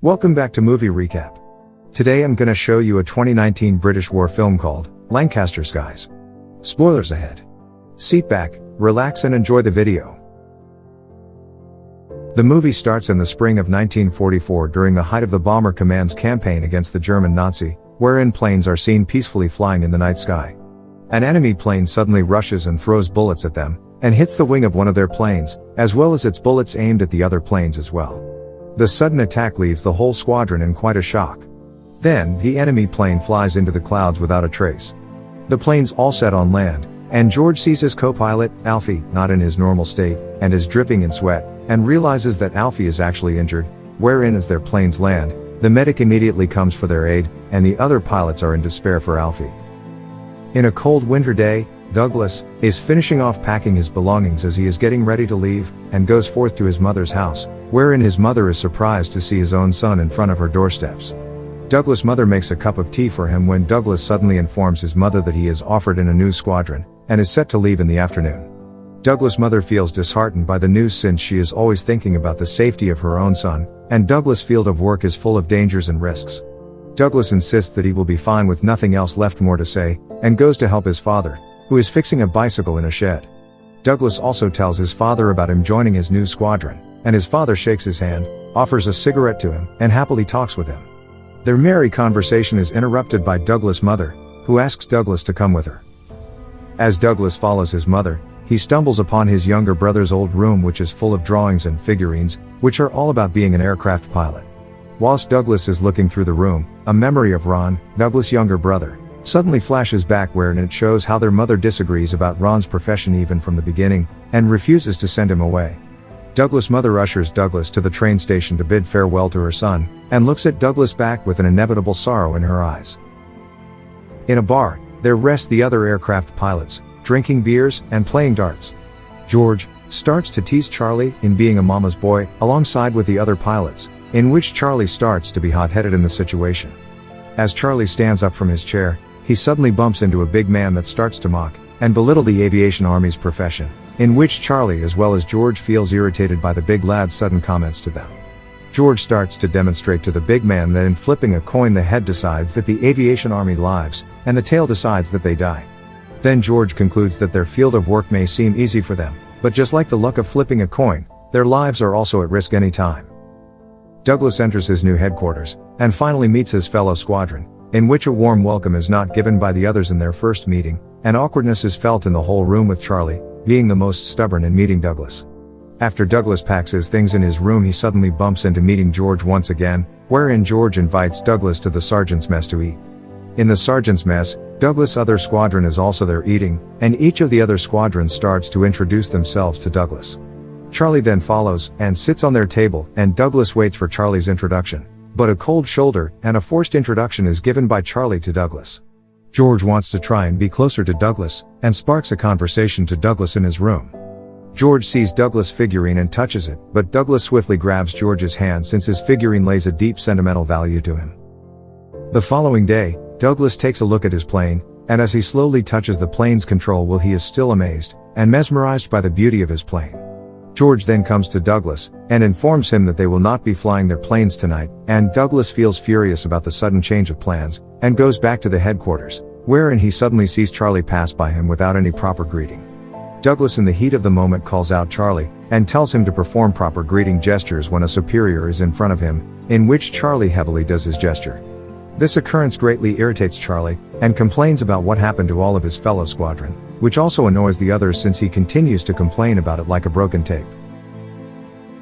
Welcome back to Movie Recap. Today I'm gonna show you a 2019 British war film called Lancaster Skies. Spoilers ahead. Sit back, relax and enjoy the video. The movie starts in the spring of 1944 during the height of the Bomber Command's campaign against the German Nazi, wherein planes are seen peacefully flying in the night sky. An enemy plane suddenly rushes and throws bullets at them, and hits the wing of one of their planes, as well as its bullets aimed at the other planes as well. The sudden attack leaves the whole squadron in quite a shock. Then, the enemy plane flies into the clouds without a trace. The plane's all set on land, and George sees his co-pilot, Alfie, not in his normal state, and is dripping in sweat, and realizes that Alfie is actually injured, wherein as their planes land, the medic immediately comes for their aid, and the other pilots are in despair for Alfie. In a cold winter day, Douglas is finishing off packing his belongings as he is getting ready to leave, and goes forth to his mother's house, wherein his mother is surprised to see his own son in front of her doorsteps. Douglas' mother makes a cup of tea for him when Douglas suddenly informs his mother that he is offered in a new squadron, and is set to leave in the afternoon. Douglas' mother feels disheartened by the news since she is always thinking about the safety of her own son, and Douglas' field of work is full of dangers and risks. Douglas insists that he will be fine with nothing else left more to say, and goes to help his father, who is fixing a bicycle in a shed. Douglas also tells his father about him joining his new squadron, and his father shakes his hand, offers a cigarette to him, and happily talks with him. Their merry conversation is interrupted by Douglas' mother, who asks Douglas to come with her. As Douglas follows his mother, he stumbles upon his younger brother's old room, which is full of drawings and figurines, which are all about being an aircraft pilot. Whilst Douglas is looking through the room, a memory of Ron, Douglas' younger brother, suddenly flashes back wherein it shows how their mother disagrees about Ron's profession even from the beginning, and refuses to send him away. Douglas' mother ushers Douglas to the train station to bid farewell to her son, and looks at Douglas back with an inevitable sorrow in her eyes. In a bar, there rest the other aircraft pilots, drinking beers and playing darts. George starts to tease Charlie in being a mama's boy, alongside with the other pilots, in which Charlie starts to be hot-headed in the situation. As Charlie stands up from his chair, he suddenly bumps into a big man that starts to mock and belittle the aviation army's profession, in which Charlie as well as George feels irritated by the big lad's sudden comments to them. George starts to demonstrate to the big man that in flipping a coin the head decides that the aviation army lives, and the tail decides that they die. Then George concludes that their field of work may seem easy for them, but just like the luck of flipping a coin, their lives are also at risk any time. Douglas enters his new headquarters, and finally meets his fellow squadron, in which a warm welcome is not given by the others in their first meeting, and awkwardness is felt in the whole room with Charlie being the most stubborn in meeting Douglas. After Douglas packs his things in his room, he suddenly bumps into meeting George once again, wherein George invites Douglas to the sergeant's mess to eat. In the sergeant's mess, Douglas' other squadron is also there eating, and each of the other squadrons starts to introduce themselves to Douglas. Charlie then follows, and sits on their table, and Douglas waits for Charlie's introduction, but a cold shoulder and a forced introduction is given by Charlie to Douglas. George wants to try and be closer to Douglas, and sparks a conversation to Douglas in his room. George sees Douglas' figurine and touches it, but Douglas swiftly grabs George's hand since his figurine lays a deep sentimental value to him. The following day, Douglas takes a look at his plane, and as he slowly touches the plane's control wheel he is still amazed, and mesmerized by the beauty of his plane. George then comes to Douglas, and informs him that they will not be flying their planes tonight, and Douglas feels furious about the sudden change of plans, and goes back to the headquarters, wherein he suddenly sees Charlie pass by him without any proper greeting. Douglas in the heat of the moment calls out Charlie, and tells him to perform proper greeting gestures when a superior is in front of him, in which Charlie heavily does his gesture. This occurrence greatly irritates Charlie, and complains about what happened to all of his fellow squadron, which also annoys the others since he continues to complain about it like a broken tape.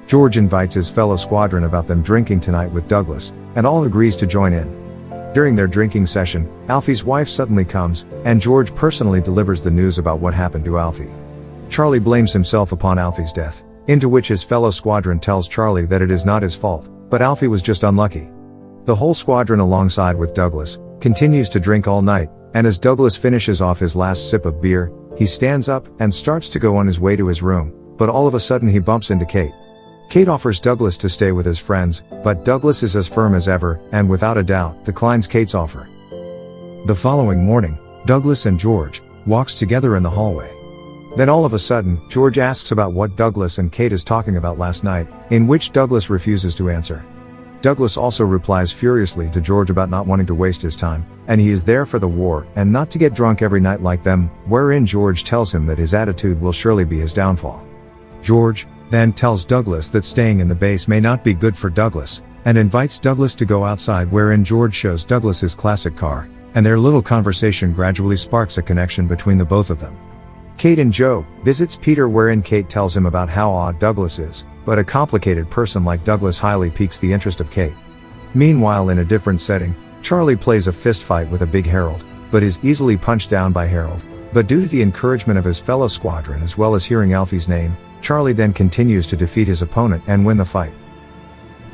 George invites his fellow squadron about them drinking tonight with Douglas, and all agrees to join in. During their drinking session, Alfie's wife suddenly comes, and George personally delivers the news about what happened to Alfie. Charlie blames himself upon Alfie's death, into which his fellow squadron tells Charlie that it is not his fault, but Alfie was just unlucky. The whole squadron alongside with Douglas continues to drink all night, and as Douglas finishes off his last sip of beer, he stands up and starts to go on his way to his room, but all of a sudden he bumps into Kate. Kate offers Douglas to stay with his friends, but Douglas is as firm as ever, and without a doubt, declines Kate's offer. The following morning, Douglas and George walks together in the hallway. Then all of a sudden, George asks about what Douglas and Kate is talking about last night, in which Douglas refuses to answer. Douglas also replies furiously to George about not wanting to waste his time, and he is there for the war and not to get drunk every night like them, wherein George tells him that his attitude will surely be his downfall. George then tells Douglas that staying in the base may not be good for Douglas, and invites Douglas to go outside, wherein George shows Douglas his classic car, and their little conversation gradually sparks a connection between the both of them. Kate and Joe visits Peter, wherein Kate tells him about how odd Douglas is, but a complicated person like Douglas highly piques the interest of Kate. Meanwhile, in a different setting, Charlie plays a fist fight with a big Harold, but is easily punched down by Harold. But due to the encouragement of his fellow squadron as well as hearing Alfie's name, Charlie then continues to defeat his opponent and win the fight.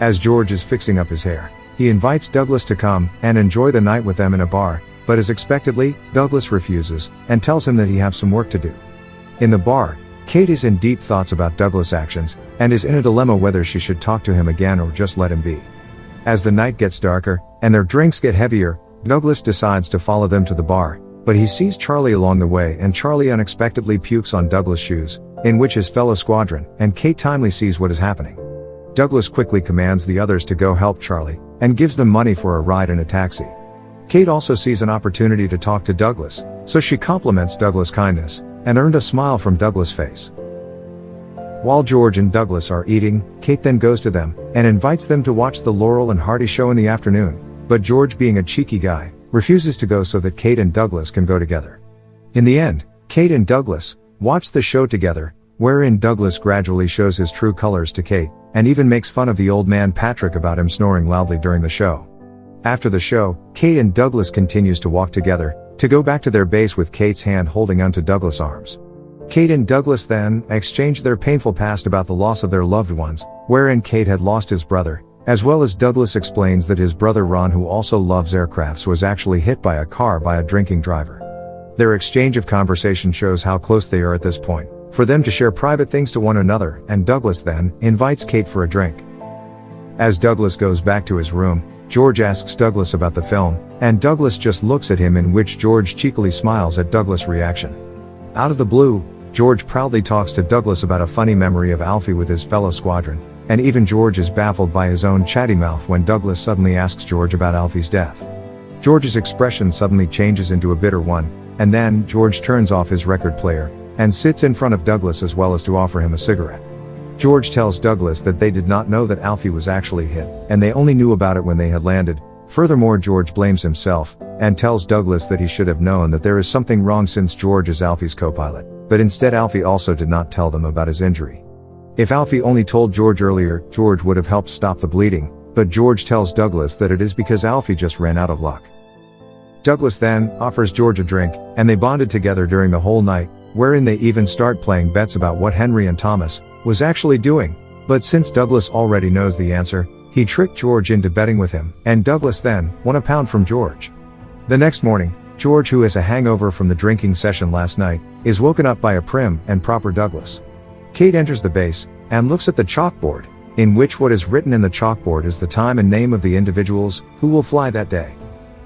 As George is fixing up his hair, he invites Douglas to come and enjoy the night with them in a bar, but as expectedly, Douglas refuses and tells him that he has some work to do. In the bar, Kate is in deep thoughts about Douglas' actions, and is in a dilemma whether she should talk to him again or just let him be. As the night gets darker, and their drinks get heavier, Douglas decides to follow them to the bar, but he sees Charlie along the way, and Charlie unexpectedly pukes on Douglas' shoes, in which his fellow squadron and Kate timely sees what is happening. Douglas quickly commands the others to go help Charlie, and gives them money for a ride in a taxi. Kate also sees an opportunity to talk to Douglas, so she compliments Douglas' kindness, and earned a smile from Douglas' face. While George and Douglas are eating, Kate then goes to them, and invites them to watch the Laurel and Hardy show in the afternoon, but George, being a cheeky guy, refuses to go so that Kate and Douglas can go together. In the end, Kate and Douglas watch the show together, wherein Douglas gradually shows his true colors to Kate, and even makes fun of the old man Patrick about him snoring loudly during the show. After the show, Kate and Douglas continues to walk together, to go back to their base with Kate's hand holding onto Douglas' arms. Kate and Douglas then exchange their painful past about the loss of their loved ones, wherein Kate had lost his brother, as well as Douglas explains that his brother Ron, who also loves aircrafts, was actually hit by a car by a drinking driver. Their exchange of conversation shows how close they are at this point, for them to share private things to one another, and Douglas then invites Kate for a drink. As Douglas goes back to his room, George asks Douglas about the film, and Douglas just looks at him, in which George cheekily smiles at Douglas' reaction. Out of the blue, George proudly talks to Douglas about a funny memory of Alfie with his fellow squadron, and even George is baffled by his own chatty mouth when Douglas suddenly asks George about Alfie's death. George's expression suddenly changes into a bitter one, and then George turns off his record player, and sits in front of Douglas as well as to offer him a cigarette. George tells Douglas that they did not know that Alfie was actually hit, and they only knew about it when they had landed. Furthermore, George blames himself, and tells Douglas that he should have known that there is something wrong since George is Alfie's co-pilot, but instead Alfie also did not tell them about his injury. If Alfie only told George earlier, George would have helped stop the bleeding, but George tells Douglas that it is because Alfie just ran out of luck. Douglas then offers George a drink, and they bonded together during the whole night, wherein they even start playing bets about what Henry and Thomas was actually doing, but since Douglas already knows the answer, he tricked George into betting with him, and Douglas then won a pound from George. The next morning, George, who has a hangover from the drinking session last night, is woken up by a prim and proper Douglas. Kate enters the base, and looks at the chalkboard, in which what is written in the chalkboard is the time and name of the individuals who will fly that day.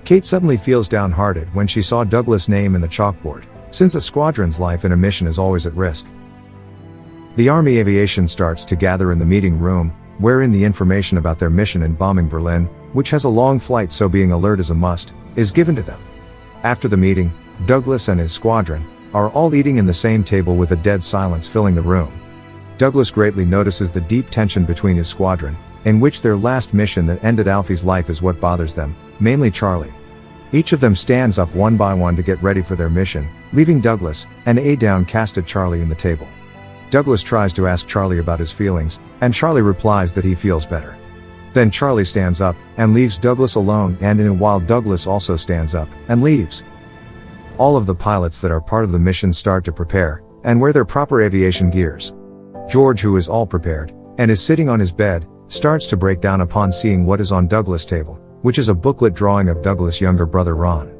Kate suddenly feels downhearted when she saw Douglas' name in the chalkboard, since a squadron's life in a mission is always at risk. The Army aviation starts to gather in the meeting room, wherein the information about their mission in bombing Berlin, which has a long flight so being alert is a must, is given to them. After the meeting, Douglas and his squadron are all eating in the same table with a dead silence filling the room. Douglas greatly notices the deep tension between his squadron, in which their last mission that ended Alfie's life is what bothers them, mainly Charlie. Each of them stands up one by one to get ready for their mission, leaving Douglas and a downcast at Charlie in the table. Douglas tries to ask Charlie about his feelings, and Charlie replies that he feels better. Then Charlie stands up and leaves Douglas alone, and in a while Douglas also stands up and leaves. All of the pilots that are part of the mission start to prepare and wear their proper aviation gears. George, who is all prepared and is sitting on his bed, starts to break down upon seeing what is on Douglas' table, which is a booklet drawing of Douglas' younger brother Ron.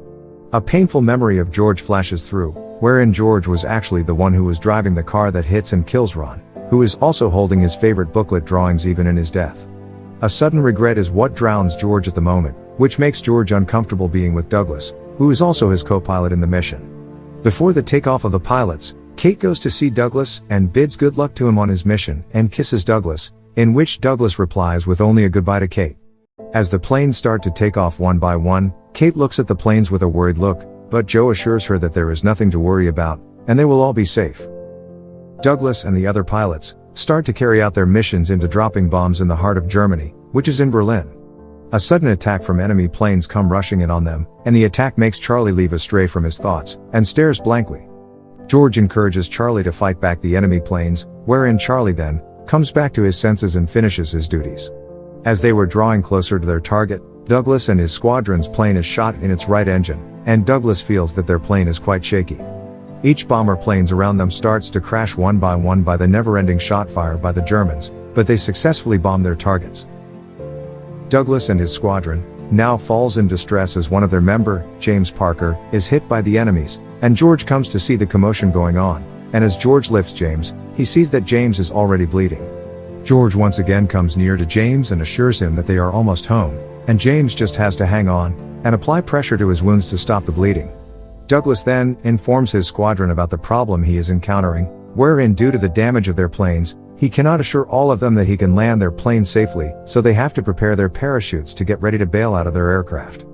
A painful memory of George flashes through, wherein George was actually the one who was driving the car that hits and kills Ron, who is also holding his favorite booklet drawings even in his death. A sudden regret is what drowns George at the moment, which makes George uncomfortable being with Douglas, who is also his co-pilot in the mission. Before the takeoff of the pilots, Kate goes to see Douglas and bids good luck to him on his mission and kisses Douglas, in which Douglas replies with only a goodbye to Kate. As the planes start to take off one by one, Kate looks at the planes with a worried look, but Joe assures her that there is nothing to worry about, and they will all be safe. Douglas and the other pilots start to carry out their missions into dropping bombs in the heart of Germany, which is in Berlin. A sudden attack from enemy planes come rushing in on them, and the attack makes Charlie leave astray from his thoughts, and stares blankly. George encourages Charlie to fight back the enemy planes, wherein Charlie then comes back to his senses and finishes his duties. As they were drawing closer to their target, Douglas and his squadron's plane is shot in its right engine, and Douglas feels that their plane is quite shaky. Each bomber planes around them starts to crash one by the never-ending shot fire by the Germans, but they successfully bomb their targets. Douglas and his squadron now falls in distress as one of their member, James Parker, is hit by the enemies, and George comes to see the commotion going on, and as George lifts James, he sees that James is already bleeding. George once again comes near to James and assures him that they are almost home, and James just has to hang on and apply pressure to his wounds to stop the bleeding. Douglas then informs his squadron about the problem he is encountering, wherein due to the damage of their planes, he cannot assure all of them that he can land their plane safely, so they have to prepare their parachutes to get ready to bail out of their aircraft.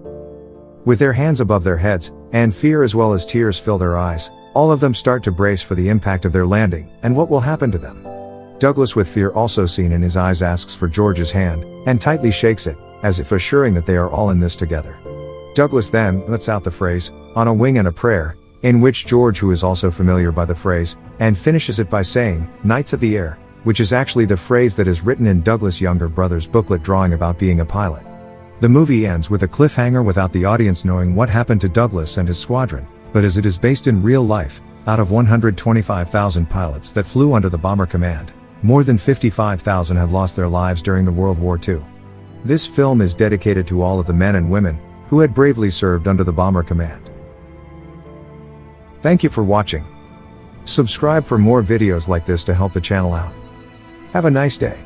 With their hands above their heads, and fear as well as tears fill their eyes, all of them start to brace for the impact of their landing, and what will happen to them. Douglas, with fear also seen in his eyes, asks for George's hand, and tightly shakes it, as if assuring that they are all in this together. Douglas then lets out the phrase, "On a wing and a prayer," in which George, who is also familiar by the phrase, and finishes it by saying, "Knights of the Air," which is actually the phrase that is written in Douglas' younger brother's booklet drawing about being a pilot. The movie ends with a cliffhanger without the audience knowing what happened to Douglas and his squadron, but as it is based in real life, out of 125,000 pilots that flew under the Bomber Command, more than 55,000 have lost their lives during the World War II. This film is dedicated to all of the men and women who had bravely served under the Bomber Command. Thank you for watching. Subscribe for more videos like this to help the channel out. Have a nice day.